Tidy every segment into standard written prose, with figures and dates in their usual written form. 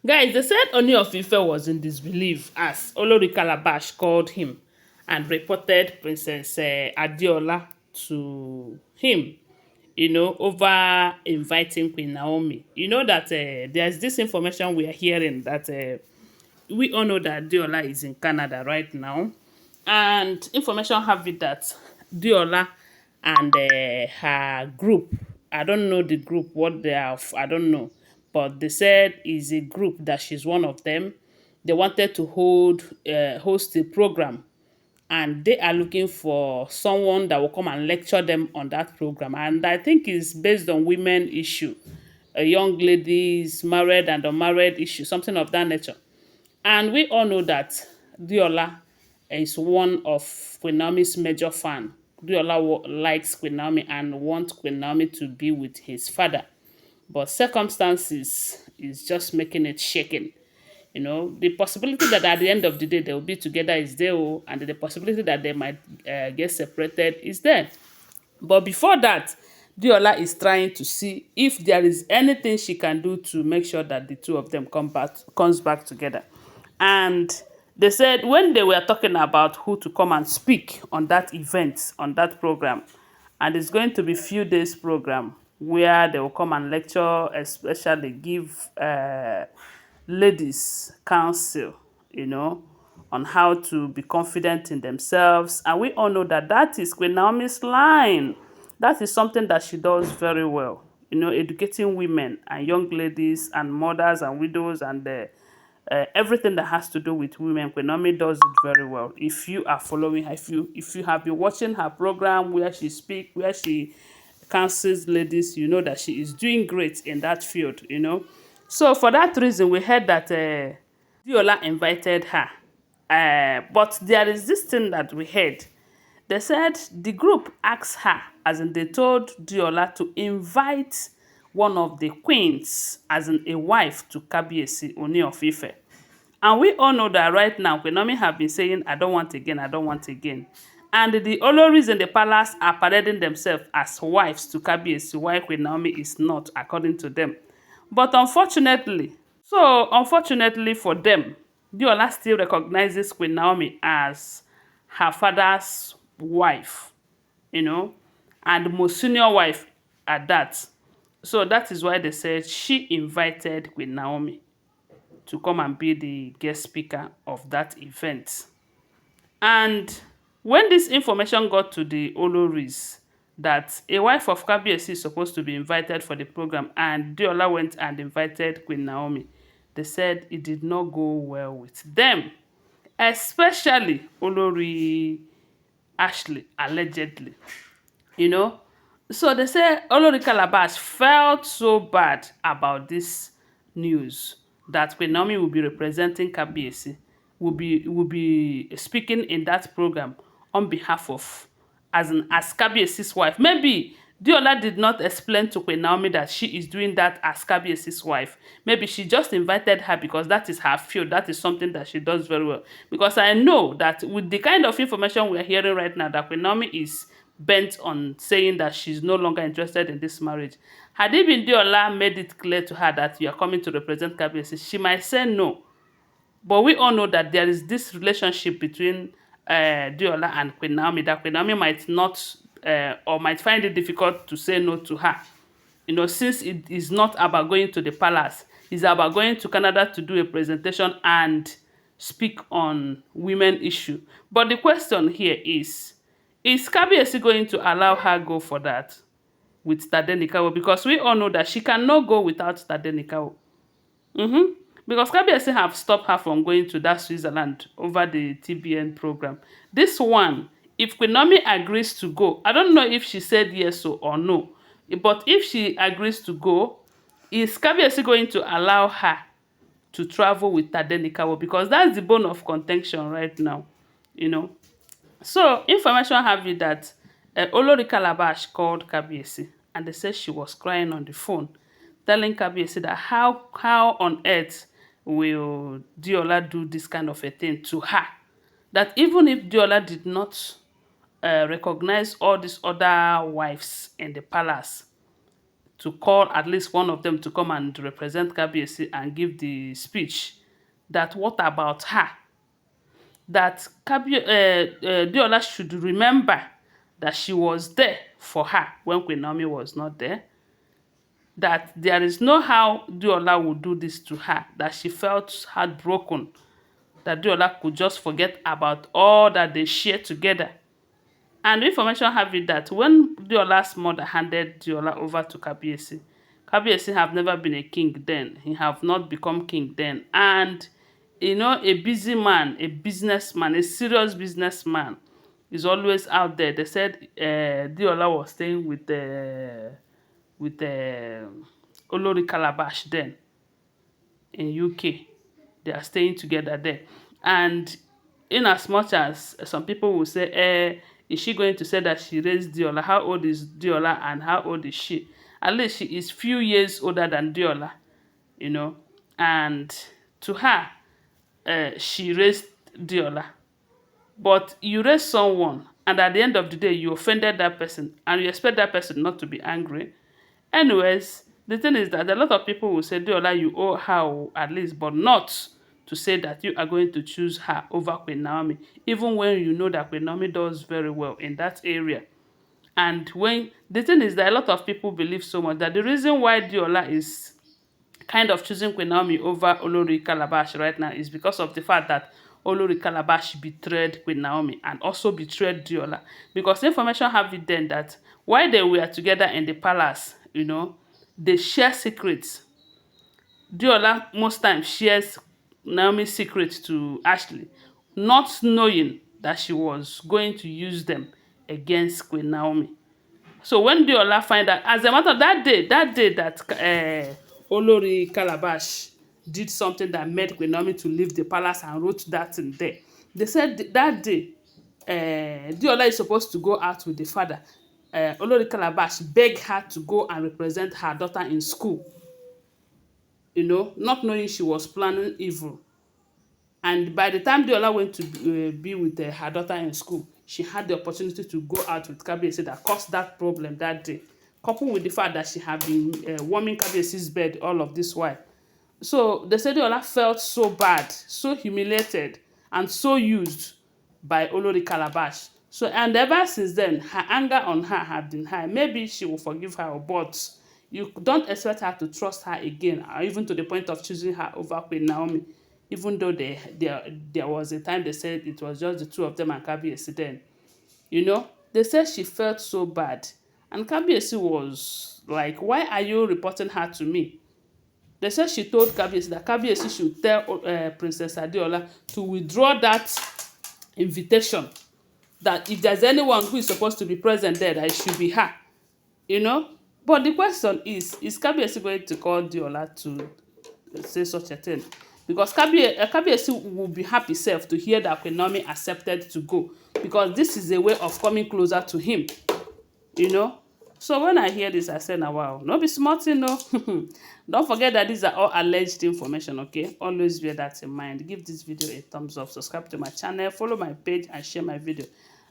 Guys, they said Ooni of Ife was in disbelief as Olori Calabash called him and reported Princess Adeola to him, over inviting Queen Naomi. You know that there's this information we are hearing that we all know that Adeola is in Canada right now. And information have it that Diola and her group, I don't know the group, what they have, I don't know. But they said is a group that she's one of them. They wanted to host a program, and they are looking for someone that will come and lecture them on that program. And I think it's based on women issue, young ladies, married and unmarried issue, something of that nature. And we all know that Diola is one of Queen Naomi's major fan. Diola likes Queen Naomi and wants Queen Naomi to be with his father. But circumstances is just making it shaking. The possibility that at the end of the day they will be together is there, and the possibility that they might get separated is there. But before that, Diola is trying to see if there is anything she can do to make sure that the two of them comes back together. And they said when they were talking about who to come and speak on that event, on that program, and it's going to be few days program where they will come and lecture, especially give ladies counsel, on how to be confident in themselves. And we all know that that is Queen Naomi's line. That is something that she does very well. Educating women and young ladies and mothers and widows and everything that has to do with women. Queen Naomi does it very well. If you are following her, if you have been watching her program where she speaks, where she counsels ladies, you know that she is doing great in that field. So for that reason, we heard that Diola invited her. But there is this thing that we heard. They said the group asked her, as in they told Diola to invite one of the queens, as in a wife to Kabiyesi, Ooni of Ife. And we all know that right now, Queen Naomi have been saying, I don't want again, I don't want again. And the Olories in the palace are parading themselves as wives to Kabiyesi, while Queen Naomi is not, according to them. But unfortunately for them, Diola still recognizes Queen Naomi as her father's wife, and most senior wife at that. So that is why they said she invited Queen Naomi to come and be the guest speaker of that event. And when this information got to the Olories that a wife of Kabiyesi is supposed to be invited for the program, and Diola went and invited Queen Naomi, they said it did not go well with them, especially Olori Ashley, allegedly. You know, so they say Olori Calabash felt so bad about this news that Queen Naomi will be representing Kabiyesi, will be speaking in that program on behalf of, as Kabiyesi's wife. Maybe Diola did not explain to Queen Naomi that she is doing that as Kabiyesi's wife. Maybe she just invited her because that is her field. That is something that she does very well. Because I know that with the kind of information we are hearing right now, that Queen Naomi is bent on saying that she's no longer interested in this marriage. Had it been Diola made it clear to her that you are coming to represent Kabiyesi, she might say no. But we all know that there is this relationship between Diola and Queen Naomi, that Queen Naomi might not or might find it difficult to say no to her. Since it is not about going to the palace, it's about going to Canada to do a presentation and speak on women issue. But the question here is Kabiyesi going to allow her go for that with Tadenikawo? Because we all know that she cannot go without Tadenikawo. Because Kabiyesi have stopped her from going to that Switzerland over the TBN program. This one, if Queen Naomi agrees to go, I don't know if she said yes or no, but if she agrees to go, is Kabiyesi going to allow her to travel with Tadenikawo? Because that's the bone of contention right now, you know. So information have it that Olori Calabash called Kabiyesi, and they said she was crying on the phone, telling Kabiyesi that how on earth will Diola do this kind of a thing to her? That even if Diola did not recognize all these other wives in the palace to call at least one of them to come and represent Kabiyesi and give the speech, that what about her? That Adeola should remember that she was there for her when Queen Naomi was not there. That there is no how Adeola would do this to her, that she felt heartbroken, that Adeola could just forget about all that they shared together. And the information have it that when Adeola's mother handed Adeola over to Kabiyesi, Kabiyesi have never been a king then. He have not become king then. And you know, a busy man, a businessman, a serious businessman is always out there. They said Adeola was staying with Olori Calabash then in UK. They are staying together there. And in as much as some people will say, is she going to say that she raised Adeola? How old is Adeola and how old is she? At least she is few years older than Adeola, you know. And to her, she raised Adeola. But you raise someone, and at the end of the day, you offended that person, and you expect that person not to be angry. Anyways, the thing is that a lot of people will say, Deola, you owe her at least, but not to say that you are going to choose her over Queen Naomi, even when you know that Queen Naomi does very well in that area. And when the thing is that a lot of people believe so much that the reason why Deola is kind of choosing Queen Naomi over Olori Calabash right now is because of the fact that Olori Calabash betrayed Queen Naomi and also betrayed Deola. Because the information have it then that while they were together in the palace, you know, they share secrets. Deola most times shares Naomi's secrets to Ashley, not knowing that she was going to use them against Queen Naomi. So when Deola find out, as a matter of that day that Olori Calabash did something that made Queen Naomi to leave the palace and wrote that in there, they said that day Deola is supposed to go out with the father. Olori Calabash begged her to go and represent her daughter in school, you know, not knowing she was planning evil. And by the time Deola went to be with her daughter in school, she had the opportunity to go out with Kabiyesi that caused that problem that day. Coupled with the fact that she had been warming Kabiyesi's bed all of this while. So they said Deola felt so bad, so humiliated, and so used by Olori Calabash. So, and ever since then, her anger on her had been high. Maybe she will forgive her, but you don't expect her to trust her again, or even to the point of choosing her over Queen Naomi. Even though there was a time they said it was just the two of them and Kabiyesi then. You know, they said she felt so bad. And Kabiyesi was like, why are you reporting her to me? They said she told Kabiyesi that Kabiyesi should tell Princess Adeola to withdraw that invitation. That if there's anyone who is supposed to be present there, that it should be her. You know? But the question is Kabiyesi going to call Adeola to say such a thing? Because Kabiyesi will be happy self to hear that Queen Naomi accepted to go. Because this is a way of coming closer to him. You know? So when I hear this, I say, now wow, no be smart, you know. Don't forget that these are all alleged information, okay? Always bear that in mind. Give this video a thumbs up, subscribe to my channel, follow my page, and share my video.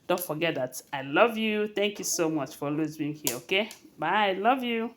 Don't forget that I love you. Thank you so much for always being here, okay? Bye. Love you.